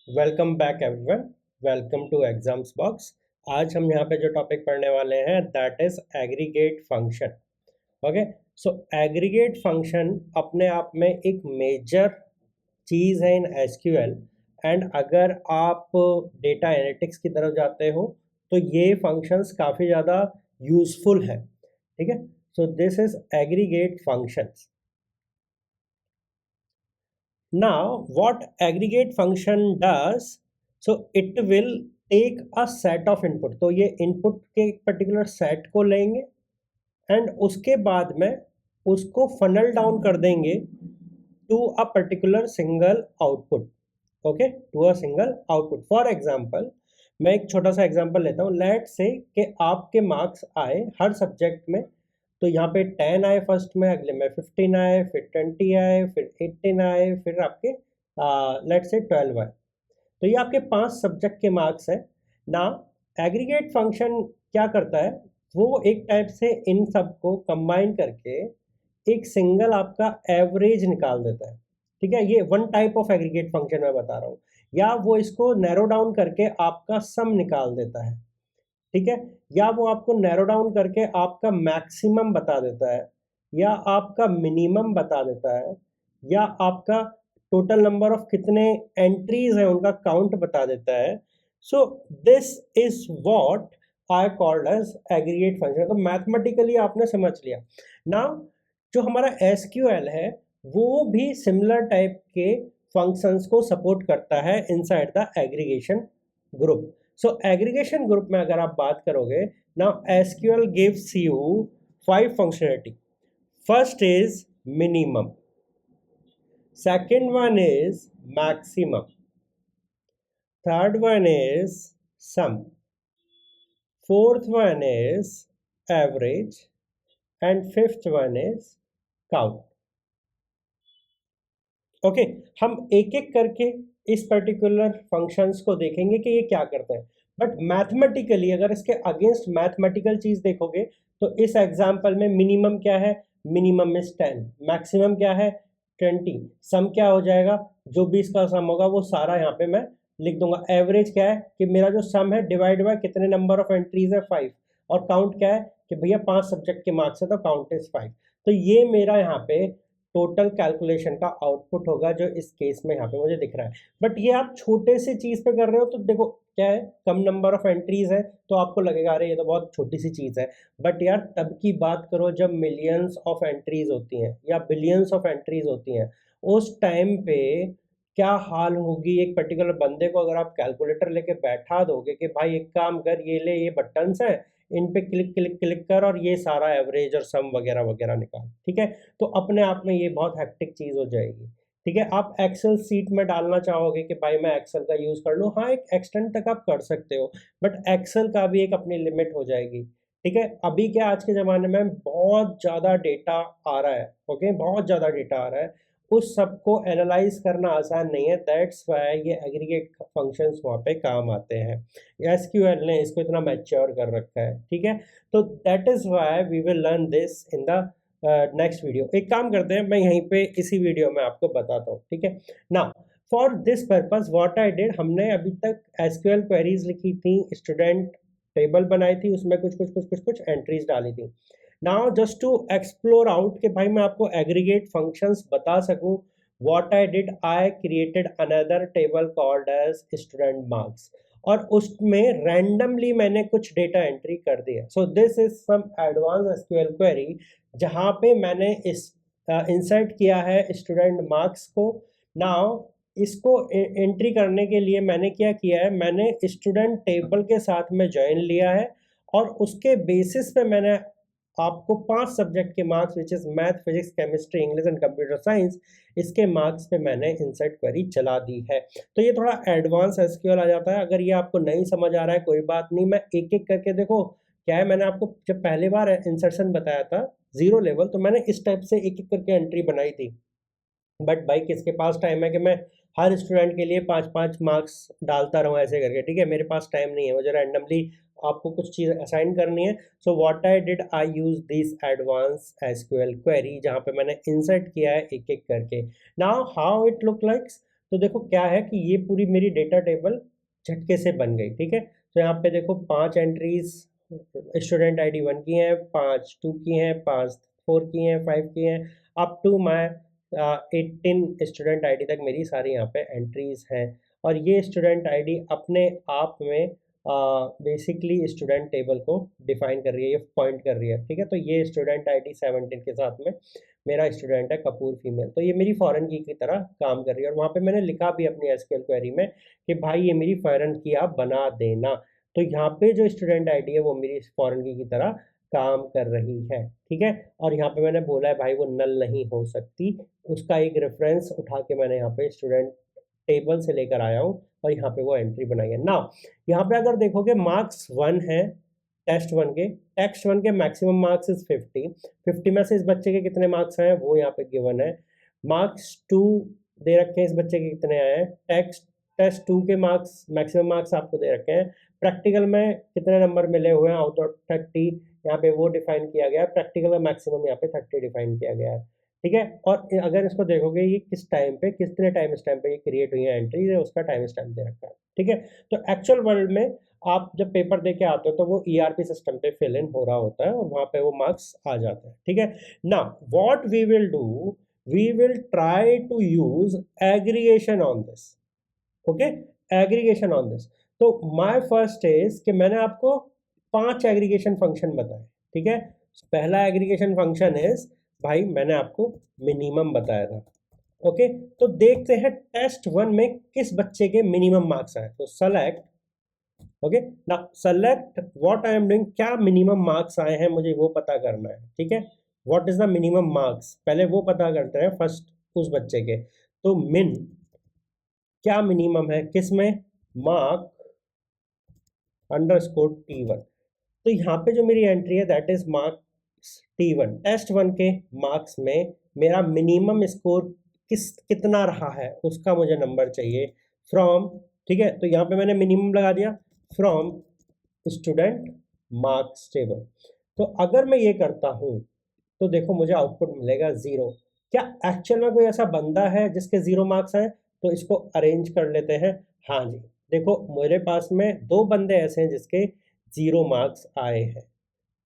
Welcome back everyone. Welcome to exams box. आज हम यहाँ पे जो टॉपिक पढ़ने वाले हैं that is aggregate function. Okay, so aggregate function अपने आप में एक मेजर चीज़ है इन एसक्यूएल। एंड अगर आप डेटा एनालिटिक्स की तरफ जाते हो तो ये फंक्शंस काफ़ी ज़्यादा यूजफुल है। ठीक है, so this is aggregate functions. Now, what aggregate function does, so it will take a set of input. तो ये input के एक particular set को लेंगे and उसके बाद में उसको funnel down कर देंगे to a particular single output. Okay, to a single output. For example, मैं एक छोटा सा एग्जांपल लेता हूँ। लेट से कि आपके मार्क्स आए हर सब्जेक्ट में, तो यहाँ पे 10 आए फर्स्ट में, अगले में 15 आए, फिर 20 आए, फिर 18 आए, फिर आपके लेट से 12 आए। तो ये आपके 5 सब्जेक्ट के मार्क्स हैं ना। एग्रीगेट फंक्शन क्या करता है, वो एक टाइप से इन सबको कंबाइन करके एक सिंगल आपका एवरेज निकाल देता है। ठीक है, ये one type of aggregate function मैं बता रहा हूँ। या वो इसको नैरो डाउन करके आपका सम निकाल देता है। ठीक है, या वो आपको नैरो डाउन करके आपका मैक्सिमम बता देता है, या आपका मिनिमम बता देता है, या आपका टोटल नंबर ऑफ कितने एंट्रीज हैं उनका काउंट बता देता है। So this is what I called as aggregate function. तो मैथमेटिकली आपने समझ लिया। नाउ जो हमारा एसक्यूएल है वो भी सिमिलर टाइप के फंक्शंस को सपोर्ट करता है inside the aggregation group. So aggregation group में अगर आप बात करोगे, now SQL gives you 5 functionality. First is minimum, second one is maximum, third one is sum, fourth one is average, and fifth one is count. Okay, हम एक एक करके इस पर्टिकुलर फंक्शंस को देखेंगे कि ये क्या करते हैं। बट मैथमेटिकली अगर इसके अगेंस्ट मैथमेटिकल चीज देखोगे तो इस एग्जांपल में मिनिमम क्या है, मिनिमम इज 10, मैक्सिमम क्या है 20, सम क्या हो जाएगा, जो भी इसका सम होगा वो सारा यहाँ पे मैं लिख दूंगा। एवरेज क्या है कि मेरा जो सम है डिवाइड बाय कितने नंबर ऑफ एंट्रीज है 5, और काउंट क्या है कि भैया 5 सब्जेक्ट के मार्क्स है तो काउंट इज 5। तो ये मेरा यहाँ पे टोटल कैलकुलेशन का आउटपुट होगा जो इस केस में यहाँ पे मुझे दिख रहा है। बट ये आप छोटे से चीज़ पे कर रहे हो तो देखो क्या है, कम नंबर ऑफ एंट्रीज है तो आपको लगेगा अरे ये तो बहुत छोटी सी चीज़ है। बट यार तब की बात करो जब मिलियंस ऑफ एंट्रीज होती हैं या बिलियंस ऑफ एंट्रीज होती हैं, उस टाइम पे क्या हाल होगी एक पर्टिकुलर बंदे को। अगर आप कैलकुलेटर लेके बैठा दोगे कि भाई एक काम कर, ये ले ये बटन्स हैं, इन पे क्लिक क्लिक क्लिक कर और ये सारा एवरेज और सम वगैरह वगैरह निकाल। ठीक है, तो अपने आप में ये बहुत हेक्टिक चीज़ हो जाएगी। ठीक है, आप एक्सेल सीट में डालना चाहोगे कि भाई मैं एक्सेल का यूज़ कर लूँ, हाँ एक एक्सटेंट तक आप कर सकते हो, बट एक्सेल का भी एक अपनी लिमिट हो जाएगी। ठीक है, अभी क्या आज के ज़माने में बहुत ज़्यादा डेटा आ रहा है। ओके, बहुत ज़्यादा डेटा आ रहा है, उस सबको एनालाइज करना आसान नहीं है। दैट्स वाई ये एग्रीगेट फंक्शंस वहाँ पे काम आते हैं। एसक्यूएल ने इसको इतना मैच्योर कर रखा है। ठीक है, तो that is why we will learn this in the next video. एक काम करते हैं, मैं यहीं पे इसी वीडियो में आपको बताता हूँ। ठीक है, ना for this purpose what I did, हमने अभी तक एसक्यूएल क्वेरीज लिखी थी, स्टूडेंट टेबल बनाई थी, उसमें कुछ एंट्रीज डाली थी। Now just to explore out कि भाई मैं आपको एग्रीगेट फंक्शंस बता सकूं, what I did, I created another table called as student marks, और उसमें रैंडमली मैंने कुछ डेटा एंट्री कर दिया। So this is some advance SQL query जहां पे मैंने इस इंसर्ट किया है स्टूडेंट मार्क्स को। नाउ इसको एंट्री करने के लिए मैंने क्या किया है, मैंने स्टूडेंट टेबल के साथ में ज्वाइन लिया है, और उसके बेसिस पे मैंने आपको 5 सब्जेक्ट के marks which is math, physics, chemistry, English and computer science, इसके मार्क्स पे मैंने इंसर्ट क्वेरी चला दी है। तो ये थोड़ा एडवांस एसक्यूएल आ जाता है। अगर ये आपको नहीं समझ आ रहा है कोई बात नहीं, मैं एक एक करके देखो क्या है, मैंने आपको जब पहले बार इंसर्शन बताया था जीरो लेवल तो मैंने इस टाइप से एक एक करके एंट्री बनाई थी। बट भाई किसके पास टाइम है कि मैं हर स्टूडेंट के लिए 5-5 मार्क्स डालता रहूँ ऐसे करके। ठीक है, मेरे पास टाइम नहीं है, मुझे रैंडमली आपको कुछ चीज़ असाइन करनी है। So what I did, I use this advance SQL query जहाँ पे मैंने इंसर्ट किया है एक एक करके। Now how it look likes, तो देखो क्या है कि ये पूरी मेरी डेटा टेबल झटके से बन गई, ठीक है। तो यहाँ पे देखो 5 एंट्रीज स्टूडेंट आईडी 1 की हैं, 5 2 की हैं, 5 4 की हैं, 5 की हैं, up to my 18 student ID तक मेरी सारी यहाँ पे एंट्रीज हैं। और ये स्टूडेंट आईडी अपने आप में बेसिकली स्टूडेंट टेबल को डिफाइन कर रही है, ये पॉइंट कर रही है, ठीक है। तो ये स्टूडेंट आईडी 17 के साथ में मेरा स्टूडेंट है कपूर फीमेल, तो ये मेरी फॉरेन की तरह काम कर रही है। और वहाँ पे मैंने लिखा भी अपनी एसक्यूएल क्वेरी में कि भाई ये मेरी फॉरेन की आप बना देना। तो यहाँ पे जो स्टूडेंट आईडी है वो मेरी फॉरेन की तरह काम कर रही है, ठीक है। और यहाँ पे मैंने बोला है भाई वो नल नहीं हो सकती, उसका एक रेफरेंस उठा के मैंने यहाँ पे स्टूडेंट टेबल से लेकर आया हूँ और यहाँ पे वो एंट्री बनाई है ना। यहाँ पे अगर देखोगे मार्क्स 1 है टेक्स्ट वन के मैक्सिमम मार्क्स इज 50 में से इस बच्चे के कितने मार्क्स आए हैं वो यहाँ पे गिवन है। मार्क्स 2 दे रखे हैं, इस बच्चे के कितने आए हैं। टेस्ट 2 के मार्क्स मैक्सिमम मार्क्स आपको दे रखे हैं। प्रैक्टिकल में कितने नंबर मिले हुए हैं आउट ऑफ 30, यहाँ पे वो डिफाइन किया गया है। प्रैक्टिकल में मैक्सिमम यहाँ पे 30 डिफाइन किया गया है, ठीक है। और अगर इसको देखोगे ये किस टाइम पे कितने टाइम स्टैम्प पे ये क्रिएट हुई है एंट्री है, उसका टाइम स्टैम्प दे रखा है, ठीक है। तो एक्चुअल वर्ल्ड में आप जब पेपर दे के आते हो तो वो ईआरपी सिस्टम पे फिल इन हो रहा होता है और वहां पे वो मार्क्स आ जाते हैं, ठीक है। Now what we will do, we will try to use aggregation on this, okay, aggregation on this. तो माय फर्स्ट इज कि मैंने आपको 5 एग्रीगेशन फंक्शन बताए, ठीक है। पहला एग्रीगेशन फंक्शन इज भाई मैंने आपको मिनिमम बताया था, ओके। तो देखते हैं टेस्ट 1 में किस बच्चे के मिनिमम मार्क्स आए। तो select, okay, now select what I am doing, क्या मिनिमम मार्क्स आए हैं मुझे वो पता करना है, ठीक है। What is the minimum marks, पहले वो पता करते हैं फर्स्ट उस बच्चे के। तो मिन क्या मिनिमम है किसमें, मार्क अंडरस्कोर T1। तो यहाँ पे जो मेरी एंट्री है that is marks T1। Test 1 के मार्क्स में मेरा मिनिमम स्कोर कितना रहा है उसका मुझे नंबर चाहिए फ्रॉम, ठीक है। तो यहाँ पे मैंने मिनिमम लगा दिया फ्रॉम स्टूडेंट मार्क्स टेबल। तो अगर मैं ये करता हूँ तो देखो मुझे आउटपुट मिलेगा 0। क्या एक्चुअल में कोई ऐसा बंदा है जिसके 0 मार्क्स आए, तो इसको अरेंज कर लेते हैं। हाँ जी, देखो मेरे पास में 2 बंदे ऐसे हैं जिसके 0 मार्क्स आए हैं।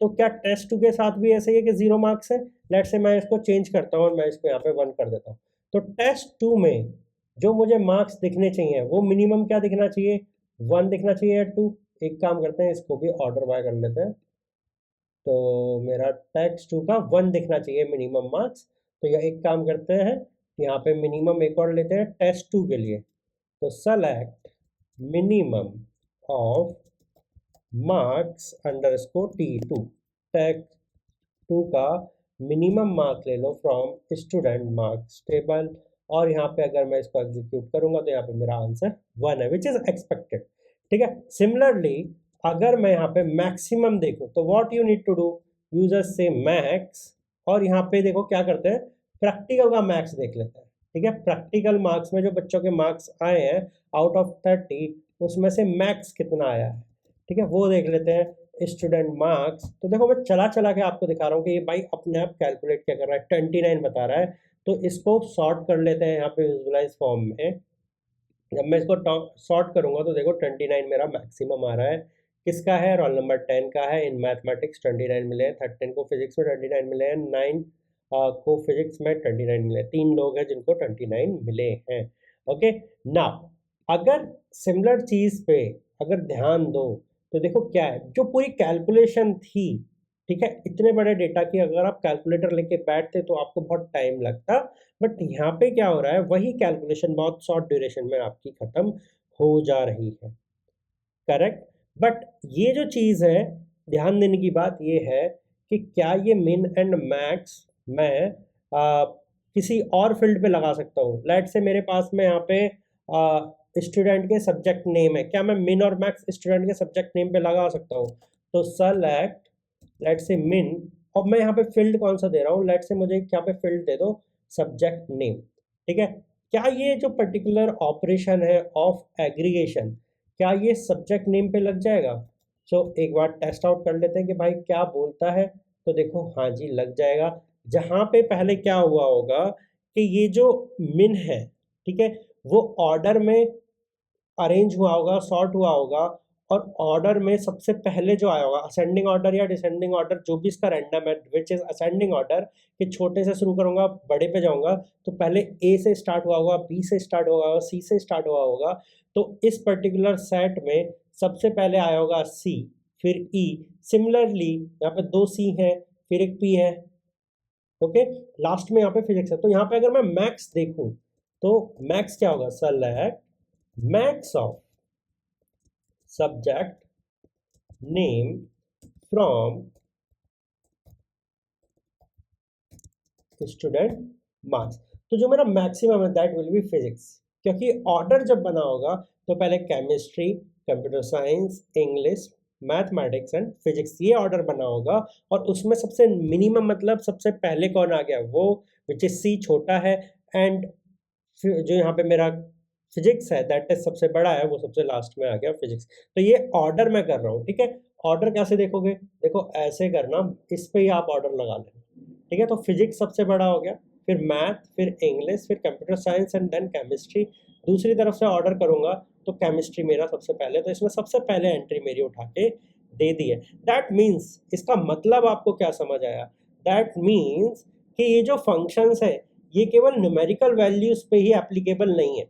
तो क्या टेस्ट 2 के साथ भी ऐसे ही है कि 0 मार्क्स है। लेट्स से मैं इसको चेंज करता हूँ और मैं इसको यहाँ पे 1 कर देता हूँ। तो टेस्ट 2 में जो मुझे मार्क्स दिखने चाहिए वो मिनिमम क्या दिखना चाहिए, 1 दिखना चाहिए या 2। एक काम करते हैं इसको भी ऑर्डर बाय कर लेते हैं। तो मेरा टेक्स्ट 2 का 1 दिखना चाहिए मिनिमम मार्क्स। तो यह एक काम करते हैं यहाँ पे मिनिमम एक और लेते हैं टेस्ट 2 के लिए। तो select minimum of marks underscore T2। Text 2 का मिनिमम मार्क्स ले लो फ्रॉम स्टूडेंट मार्क्स टेबल। और यहाँ पे अगर मैं इसको एग्जीक्यूट करूंगा तो यहाँ पे मेरा आंसर 1 है विच इज एक्सपेक्टेड, ठीक है। सिमिलरली अगर मैं यहाँ पे मैक्सिमम देखूं तो what you need to do, users से मैक्स, और यहाँ पे देखो क्या करते हैं प्रैक्टिकल का मैक्स देख लेते हैं, ठीक है। प्रैक्टिकल मार्क्स में जो बच्चों के मार्क्स आए हैं आउट ऑफ 30 उसमें से मैक्स कितना आया है, ठीक है, वो देख लेते हैं स्टूडेंट मार्क्स। तो देखो मैं चला चला के आपको दिखा रहा हूँ कि ये भाई अपने आप कैलकुलेट क्या कर रहा है, 29 बता रहा है। तो इसको सॉर्ट कर लेते हैं यहाँ पे विजुअलाइज फॉर्म में। जब मैं इसको सॉर्ट करूंगा तो देखो 29 मेरा मैक्सिमम आ रहा है। किसका है, रोल नंबर 10 का है। इन मैथमेटिक्स 29 मिले हैं, 13 को फिजिक्स में 29 मिले हैं, 9 को फिजिक्स में 29 मिले हैं। 3 लोग हैं जिनको 29 मिले हैं, ओके। नाउ अगर सिमिलर चीज पे अगर ध्यान दो तो देखो क्या है, जो पूरी कैलकुलेशन थी, ठीक है, इतने बड़े डेटा की अगर आप कैलकुलेटर लेके बैठते तो आपको बहुत टाइम लगता। बट यहाँ पे क्या हो रहा है, वही कैलकुलेशन बहुत शॉर्ट ड्यूरेशन में आपकी खत्म हो जा रही है, करेक्ट। बट ये जो चीज़ है ध्यान देने की बात ये है कि क्या ये मिन एंड मैक्स मैं किसी और फील्ड पे लगा सकता हूँ। लेट से मेरे पास में यहाँ पे स्टूडेंट के सब्जेक्ट नेम है, क्या मैं मिन और मैक्स स्टूडेंट के सब्जेक्ट नेम पे लगा सकता हूँ। तो सेलेक्ट लेट से मिन, और मैं यहाँ पे फील्ड कौन सा दे रहा हूँ, लेट से मुझे यहाँ पे फील्ड दे दो सब्जेक्ट नेम, ठीक है। क्या ये जो पर्टिकुलर ऑपरेशन है ऑफ एग्रीगेशन क्या ये सब्जेक्ट नेम पे लग जाएगा। सो एक बार टेस्ट आउट कर लेते हैं कि भाई क्या बोलता है। तो देखो हाँ जी लग जाएगा। जहाँ पे पहले क्या हुआ होगा कि ये जो मिन है ठीक है, वो ऑर्डर में अरेंज हुआ होगा, सॉर्ट हुआ होगा, और ऑर्डर में सबसे पहले जो आया होगा, असेंडिंग ऑर्डर या डिसेंडिंग ऑर्डर जो भी इसका रैंडम है, विच इज असेंडिंग ऑर्डर, कि छोटे से शुरू करूंगा बड़े पे जाऊंगा, तो पहले ए से स्टार्ट हुआ होगा, बी से स्टार्ट हुआ होगा, सी से स्टार्ट हुआ होगा, तो इस पर्टिकुलर सेट में सबसे पहले आया होगा सी, फिर ई। सिमिलरली यहाँ पे 2 सी है, फिर एक पी है, ओके, लास्ट में यहाँ पे फिजिक्स है। तो यहाँ पे अगर मैं मैक्स देखूं तो मैक्स क्या होगा, select max of subject name from student marks. तो जो मेरा मैक्सिमम है दैट विल बी फिजिक्स, क्योंकि ऑर्डर जब बना होगा तो पहले chemistry, computer science, English, mathematics and physics, ये ऑर्डर बना होगा। और उसमें सबसे मिनिमम मतलब सबसे पहले कौन आ गया, वो विच इज सी छोटा है, एंड जो यहाँ पे मेरा फिजिक्स है दैट इज सबसे बड़ा है, वो सबसे लास्ट में आ गया फिजिक्स। तो ये ऑर्डर मैं कर रहा हूँ, ठीक है। ऑर्डर कैसे देखोगे, देखो ऐसे करना, इस पे ही आप ऑर्डर लगा लेना, ठीक है। तो फिजिक्स सबसे बड़ा हो गया, फिर मैथ, फिर इंग्लिश, फिर computer science and then chemistry. दूसरी तरफ से ऑर्डर करूंगा तो केमिस्ट्री मेरा सबसे पहले, तो इसमें सबसे पहले एंट्री मेरी उठा के दे दी है। दैट मीन्स, इसका मतलब आपको क्या समझ आया, दैट मीन्स कि ये जो फंक्शंस है ये केवल न्यूमेरिकल वैल्यूज पे ही एप्लीकेबल नहीं है,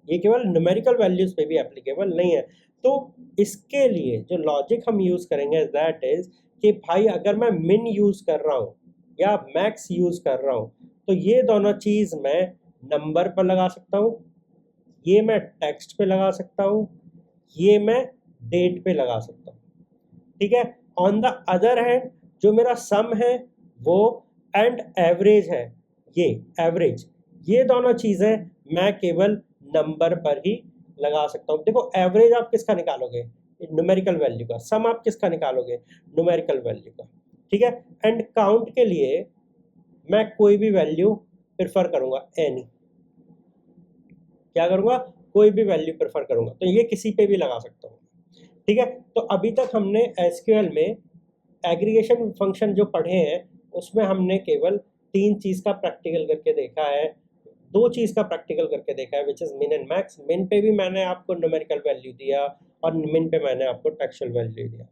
ये केवल न्यूमेरिकल वैल्यूज पे भी एप्लीकेबल नहीं है। तो इसके लिए जो लॉजिक हम यूज करेंगे दैट इज कि भाई अगर मैं मिन यूज कर रहा हूँ या मैक्स यूज कर रहा हूँ, तो ये दोनों चीज मैं नंबर पर लगा सकता हूँ, ये मैं टेक्स्ट पे लगा सकता हूँ, ये मैं डेट पे लगा सकता हूँ, ठीक है। ऑन द अदर हैंड जो मेरा सम है वो एंड एवरेज है, ये एवरेज, ये दोनों चीजें मैं केवल नंबर पर ही लगा सकता हूँ। देखो एवरेज आप किसका निकालोगे, न्यूमेरिकल वैल्यू का, सम आप किसका निकालोगे, न्यूमेरिकल वैल्यू का, ठीक है। एंड काउंट के लिए मैं कोई भी वैल्यू प्रेफर करूंगा, एनी, क्या करूंगा, कोई भी वैल्यू प्रेफर करूंगा, तो ये किसी पे भी लगा सकता हूँ, ठीक है। तो अभी तक हमने एसक्यूएल में एग्रीगेशन फंक्शन जो पढ़े हैं उसमें हमने केवल 3 चीज का प्रैक्टिकल करके देखा है, 2 चीज का प्रैक्टिकल करके देखा है, विच इज मिन एंड मैक्स। मिन पे भी मैंने आपको न्यूमेरिकल वैल्यू दिया और मिन पे मैंने आपको टेक्सचुअल वैल्यू दिया।